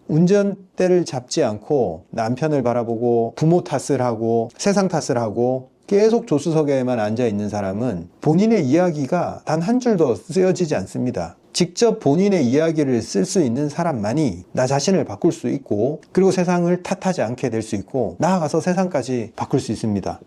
운전대를 잡지 않고 남편을 바라보고 부모 탓을 하고 세상 탓을 하고 계속 조수석에만 앉아 있는 사람은 본인의 이야기가 단 한 줄도 쓰여지지 않습니다. 직접 본인의 이야기를 쓸 수 있는 사람만이 나 자신을 바꿀 수 있고, 그리고 세상을 탓하지 않게 될 수 있고, 나아가서 세상까지 바꿀 수 있습니다.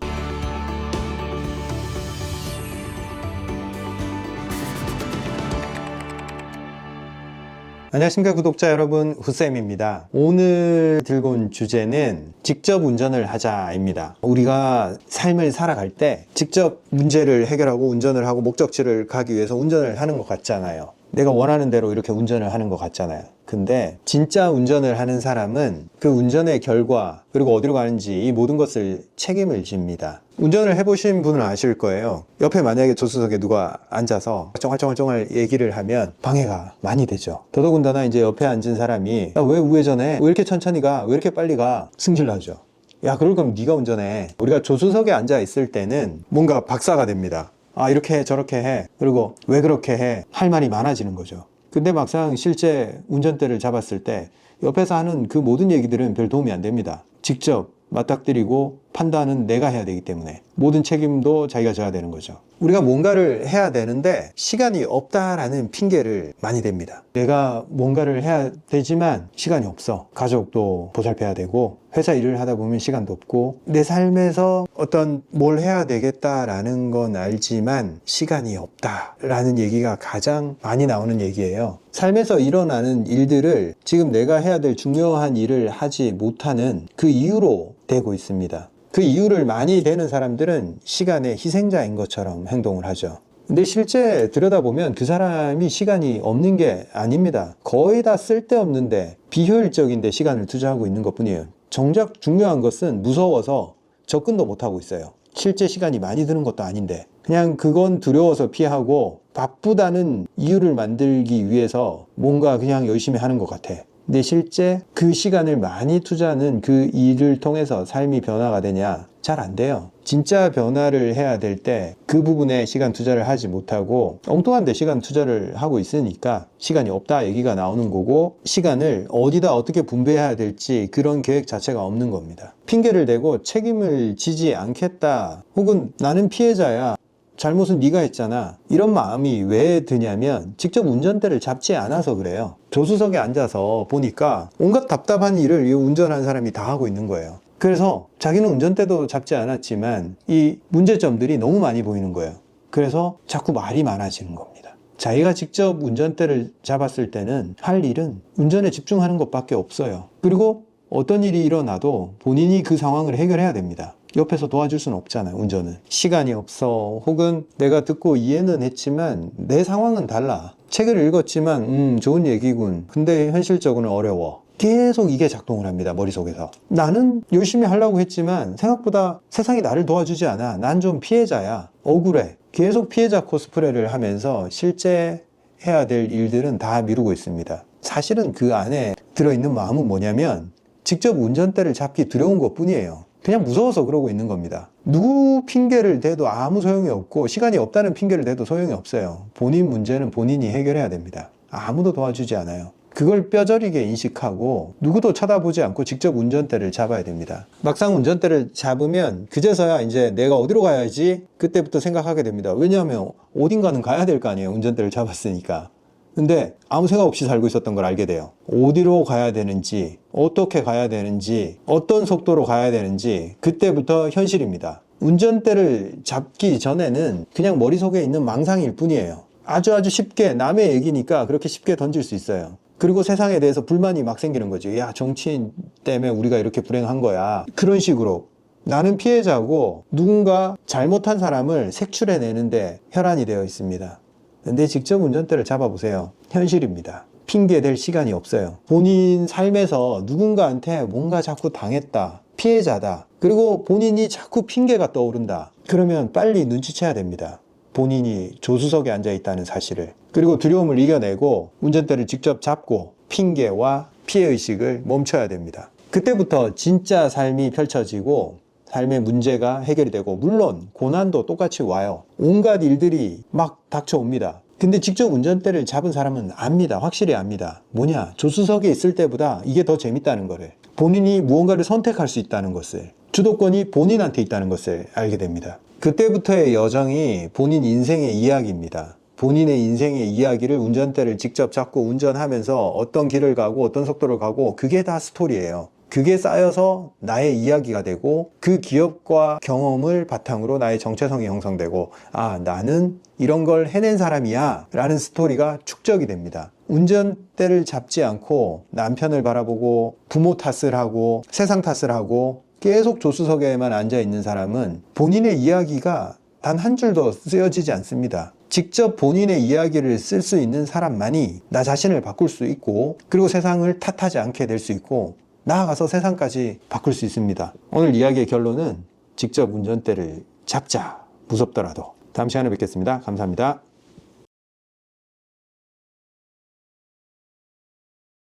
안녕하십니까 구독자 여러분, 후쌤입니다. 오늘 들고 온 주제는 직접 운전을 하자입니다. 우리가 삶을 살아갈 때 직접 문제를 해결하고 운전을 하고 목적지를 가기 위해서 운전을 하는 것 같잖아요. 내가 원하는 대로 이렇게 운전을 하는 것 같잖아요. 근데 진짜 운전을 하는 사람은 그 운전의 결과, 그리고 어디로 가는지 이 모든 것을 책임을 집니다. 운전을 해보신 분은 아실 거예요. 옆에 만약에 조수석에 누가 앉아서 쫑알쫑알 얘기를 하면 방해가 많이 되죠. 더더군다나 이제 옆에 앉은 사람이 야, 왜 우회전해? 왜 이렇게 천천히 가? 왜 이렇게 빨리 가? 승질나죠. 야, 그럴 거면 네가 운전해. 우리가 조수석에 앉아 있을 때는 뭔가 박사가 됩니다. 아, 이렇게 해, 저렇게 해. 그리고 왜 그렇게 해? 할 말이 많아지는 거죠. 근데 막상 실제 운전대를 잡았을 때 옆에서 하는 그 모든 얘기들은 별 도움이 안 됩니다. 직접 맞닥뜨리고 판단은 내가 해야 되기 때문에 모든 책임도 자기가 져야 되는 거죠. 우리가 뭔가를 해야 되는데 시간이 없다라는 핑계를 많이 댑니다. 내가 뭔가를 해야 되지만 시간이 없어. 가족도 보살펴야 되고 회사 일을 하다 보면 시간도 없고 내 삶에서 어떤 뭘 해야 되겠다라는 건 알지만 시간이 없다라는 얘기가 가장 많이 나오는 얘기예요. 삶에서 일어나는 일들을 지금 내가 해야 될 중요한 일을 하지 못하는 그 이유로 되고 있습니다. 그 이유를 많이 대는 사람들은 시간의 희생자인 것처럼 행동을 하죠. 근데 실제 들여다보면 그 사람이 시간이 없는 게 아닙니다. 거의 다 쓸데없는데 비효율적인데 시간을 투자하고 있는 것 뿐이에요. 정작 중요한 것은 무서워서 접근도 못하고 있어요. 실제 시간이 많이 드는 것도 아닌데 그냥 그건 두려워서 피하고 바쁘다는 이유를 만들기 위해서 뭔가 그냥 열심히 하는 것 같아. 근데 실제 그 시간을 많이 투자하는 그 일을 통해서 삶이 변화가 되냐? 잘 안 돼요. 진짜 변화를 해야 될 때 그 부분에 시간 투자를 하지 못하고 엉뚱한 데 시간 투자를 하고 있으니까 시간이 없다 얘기가 나오는 거고, 시간을 어디다 어떻게 분배해야 될지 그런 계획 자체가 없는 겁니다. 핑계를 대고 책임을 지지 않겠다, 혹은 나는 피해자야, 잘못은 네가 했잖아, 이런 마음이 왜 드냐면 직접 운전대를 잡지 않아서 그래요. 조수석에 앉아서 보니까 온갖 답답한 일을 이 운전하는 사람이 다 하고 있는 거예요. 그래서 자기는 운전대도 잡지 않았지만 이 문제점들이 너무 많이 보이는 거예요. 그래서 자꾸 말이 많아지는 겁니다. 자기가 직접 운전대를 잡았을 때는 할 일은 운전에 집중하는 것밖에 없어요. 그리고 어떤 일이 일어나도 본인이 그 상황을 해결해야 됩니다. 옆에서 도와줄 수는 없잖아요. 운전은 시간이 없어, 혹은 내가 듣고 이해는 했지만 내 상황은 달라, 책을 읽었지만 좋은 얘기군, 근데 현실적으로는 어려워. 계속 이게 작동을 합니다. 머릿속에서 나는 열심히 하려고 했지만 생각보다 세상이 나를 도와주지 않아, 난 좀 피해자야, 억울해. 계속 피해자 코스프레를 하면서 실제 해야 될 일들은 다 미루고 있습니다. 사실은 그 안에 들어있는 마음은 뭐냐면 직접 운전대를 잡기 두려운 것 뿐이에요. 그냥 무서워서 그러고 있는 겁니다. 누구 핑계를 대도 아무 소용이 없고 시간이 없다는 핑계를 대도 소용이 없어요. 본인 문제는 본인이 해결해야 됩니다. 아무도 도와주지 않아요. 그걸 뼈저리게 인식하고 누구도 쳐다보지 않고 직접 운전대를 잡아야 됩니다. 막상 운전대를 잡으면 그제서야 이제 내가 어디로 가야지 그때부터 생각하게 됩니다. 왜냐하면 어딘가는 가야 될 거 아니에요. 운전대를 잡았으니까. 근데 아무 생각 없이 살고 있었던 걸 알게 돼요. 어디로 가야 되는지, 어떻게 가야 되는지, 어떤 속도로 가야 되는지 그때부터 현실입니다. 운전대를 잡기 전에는 그냥 머릿속에 있는 망상일 뿐이에요. 아주 쉽게 남의 얘기니까 그렇게 쉽게 던질 수 있어요. 그리고 세상에 대해서 불만이 막 생기는 거죠. 야, 정치인 때문에 우리가 이렇게 불행한 거야. 그런 식으로 나는 피해자고 누군가 잘못한 사람을 색출해내는데 혈안이 되어 있습니다. 근데 직접 운전대를 잡아보세요. 현실입니다. 핑계 댈 시간이 없어요. 본인 삶에서 누군가한테 뭔가 자꾸 당했다, 피해자다, 그리고 본인이 자꾸 핑계가 떠오른다, 그러면 빨리 눈치채야 됩니다. 본인이 조수석에 앉아 있다는 사실을. 그리고 두려움을 이겨내고 운전대를 직접 잡고 핑계와 피해의식을 멈춰야 됩니다. 그때부터 진짜 삶이 펼쳐지고 삶의 문제가 해결이 되고, 물론 고난도 똑같이 와요. 온갖 일들이 막 닥쳐옵니다. 근데 직접 운전대를 잡은 사람은 압니다. 확실히 압니다. 뭐냐? 조수석에 있을 때보다 이게 더 재밌다는 거래. 본인이 무언가를 선택할 수 있다는 것을, 주도권이 본인한테 있다는 것을 알게 됩니다. 그때부터의 여정이 본인 인생의 이야기입니다. 본인의 인생의 이야기를 운전대를 직접 잡고 운전하면서 어떤 길을 가고 어떤 속도를 가고, 그게 다 스토리예요. 그게 쌓여서 나의 이야기가 되고, 그 기억과 경험을 바탕으로 나의 정체성이 형성되고, 아, 나는 이런 걸 해낸 사람이야 라는 스토리가 축적이 됩니다. 운전대를 잡지 않고 남편을 바라보고 부모 탓을 하고 세상 탓을 하고 계속 조수석에만 앉아 있는 사람은 본인의 이야기가 단 한 줄도 쓰여지지 않습니다. 직접 본인의 이야기를 쓸 수 있는 사람만이 나 자신을 바꿀 수 있고, 그리고 세상을 탓하지 않게 될 수 있고, 나아가서 세상까지 바꿀 수 있습니다. 오늘 이야기의 결론은 직접 운전대를 잡자. 무섭더라도. 다음 시간에 뵙겠습니다. 감사합니다.